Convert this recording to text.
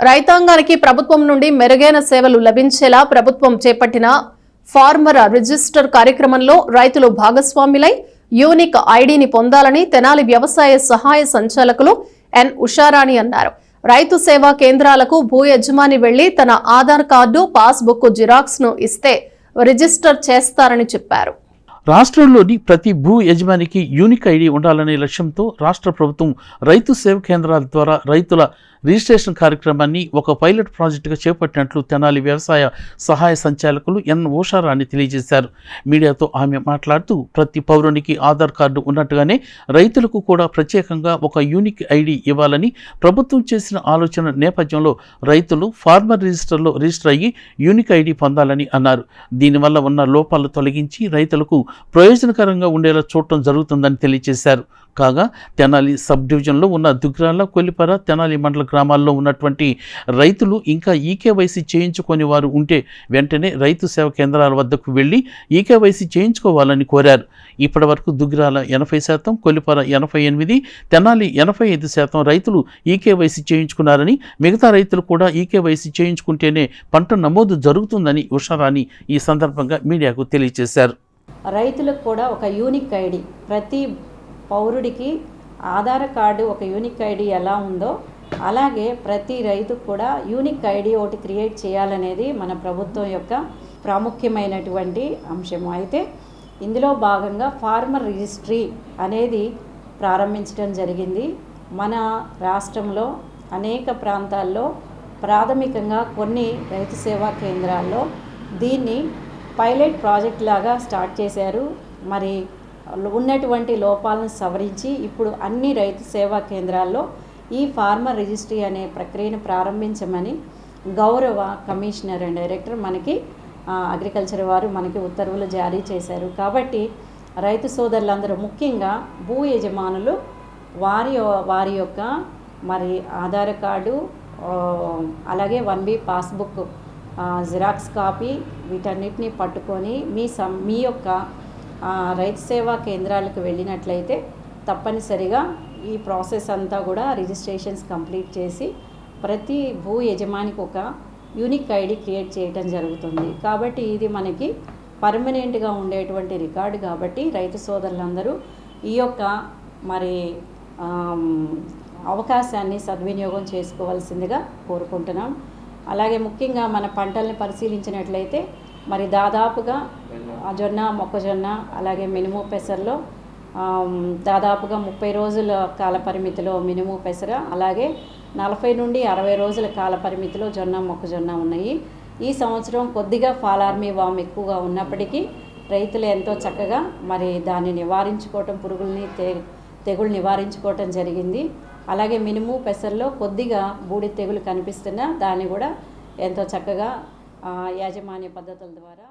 రైతాంగానికి ప్రభుత్వం నుండి మెరుగైన సేవలు లభించేలా ప్రభుత్వం చేపట్టిన ఫార్మర్ రిజిస్టర్ కార్యక్రమంలో రైతులు భాగస్వాములై యూనిక్ ఐడిని పొందాలని తెనాలి వ్యవసాయ సహాయ సంచాలకులు ఎన్ ఉషారాణి అన్నారు. రైతు సేవా కేంద్రాలకు భూ యజమాని వెళ్లి తన ఆధార్ కార్డు, పాస్బుక్ జిరాక్స్ ను ఇస్తే రిజిస్టర్ చేస్తారని చెప్పారు. రాష్ట్రంలోని ప్రతి భూ యజమానికి యూనిక్ ఐడి ఉండాలనే లక్ష్యంతో రాష్ట్ర ప్రభుత్వం రైతు సేవ కేంద్రాల ద్వారా రైతుల రిజిస్ట్రేషన్ కార్యక్రమాన్ని ఒక పైలట్ ప్రాజెక్టుగా చేపట్టినట్లు తెనాలి వ్యవసాయ సహాయ సంచాలకులు ఎన్ ఉషారాణి తెలియజేశారు. మీడియాతో ఆమె మాట్లాడుతూ ప్రతి పౌరునికి ఆధార్ కార్డు ఉన్నట్టుగానే రైతులకు కూడా ప్రత్యేకంగా ఒక యూనిక్ ఐడి ఇవ్వాలని ప్రభుత్వం చేసిన ఆలోచన నేపథ్యంలో రైతులు ఫార్మర్ రిజిస్టర్లో రిజిస్టర్ అయ్యి యూనిక్ ఐడి పొందాలని అన్నారు. దీనివల్ల ఉన్న లోపాలు తొలగించి రైతులకు ప్రయోజనకరంగా ఉండేలా చూడటం జరుగుతుందని తెలియజేశారు. కాగా తెనాలి సబ్ డివిజన్లో ఉన్న దుగ్రాల, కొల్లిపర, తెనాలి మండల గ్రామాల్లో ఉన్నటువంటి రైతులు ఇంకా ఈకేవైసీ చేయించుకొని వారు ఉంటే వెంటనే రైతు సేవ కేంద్రాల వద్దకు వెళ్లి ఈకేవైసీ చేయించుకోవాలని కోరారు. ఇప్పటి వరకు దుగ్రాల 80%, కొల్లిపర 88%, తెనాలి 85% రైతులు ఈకేవైసీ చేయించుకున్నారని, మిగతా రైతులు కూడా ఈకేవైసీ చేయించుకుంటేనే పంట నమోదు జరుగుతుందని ఉషారాణి ఈ సందర్భంగా మీడియాకు తెలియజేశారు. రైతులకు కూడా ఒక యూనిక్ ఐడి, ప్రతి పౌరుడికి ఆధార్ కార్డు ఒక యూనిక్ ఐడి ఎలా ఉందో అలాగే ప్రతి రైతుకు కూడా యూనిక్ ఐడి ఒకటి క్రియేట్ చేయాలనేది మన ప్రభుత్వం యొక్క ప్రాముఖ్యమైనటువంటి అంశము. అయితే ఇందులో భాగంగా ఫార్మర్ రిజిస్ట్రీ అనేది ప్రారంభించడం జరిగింది. మన రాష్ట్రంలో అనేక ప్రాంతాల్లో ప్రాథమికంగా కొన్ని రైతు సేవా కేంద్రాల్లో దీన్ని పైలట్ ప్రాజెక్ట్ లాగా స్టార్ట్ చేశారు. మరి ఉన్నటువంటి లోపాలను సవరించి ఇప్పుడు అన్ని రైతు సేవా కేంద్రాల్లో ఈ ఫార్మర్ రిజిస్ట్రీ అనే ప్రక్రియను ప్రారంభించమని గౌరవ కమిషనర్ అండ్ డైరెక్టర్ మనకి అగ్రికల్చర్ వారు మనకి ఉత్తర్వులు జారీ చేశారు. కాబట్టి రైతు సోదరులందరూ ముఖ్యంగా భూ యజమానులు వారి యొక్క మరి ఆధార్ కార్డు, అలాగే 1B పాస్బుక్ జిరాక్స్ కాపీ వీటన్నిటిని పట్టుకొని మీ యొక్క రైతు సేవా కేంద్రాలకు వెళ్ళినట్లయితే తప్పనిసరిగా ఈ ప్రాసెస్ అంతా కూడా రిజిస్ట్రేషన్స్ కంప్లీట్ చేసి ప్రతి భూ యజమానికి ఒక యూనిక్ ఐడి క్రియేట్ చేయడం జరుగుతుంది. కాబట్టి ఇది మనకి పర్మనెంట్గా ఉండేటువంటి రికార్డు. కాబట్టి రైతు సోదరులందరూ ఈ యొక్క మరి అవకాశాన్ని సద్వినియోగం చేసుకోవాల్సిందిగా కోరుకుంటున్నాం. అలాగే ముఖ్యంగా మన పంటల్ని పరిశీలించినట్లయితే మరి దాదాపుగా జొన్న, మొక్కజొన్న, అలాగే మినుము, పెసరలో దాదాపుగా 30 రోజుల కాల పరిమితిలో మినుము, పెసర, అలాగే 40 నుండి 60 రోజుల కాల పరిమితిలో జొన్న, మొక్కజొన్న ఉన్నాయి. ఈ సంవత్సరం కొద్దిగా ఫాలార్మీ వామ్ ఎక్కువగా ఉన్నప్పటికీ రైతులు ఎంతో చక్కగా మరి దాన్ని నివారించుకోవటం, పురుగుల్ని తెగులు నివారించుకోవటం జరిగింది. అలాగే మినుము, పెసరలో కొద్దిగా బూడి తెగులు కనిపిస్తున్నా దాన్ని కూడా ఎంతో చక్కగా యాజమాన్య పద్ధతుల ద్వారా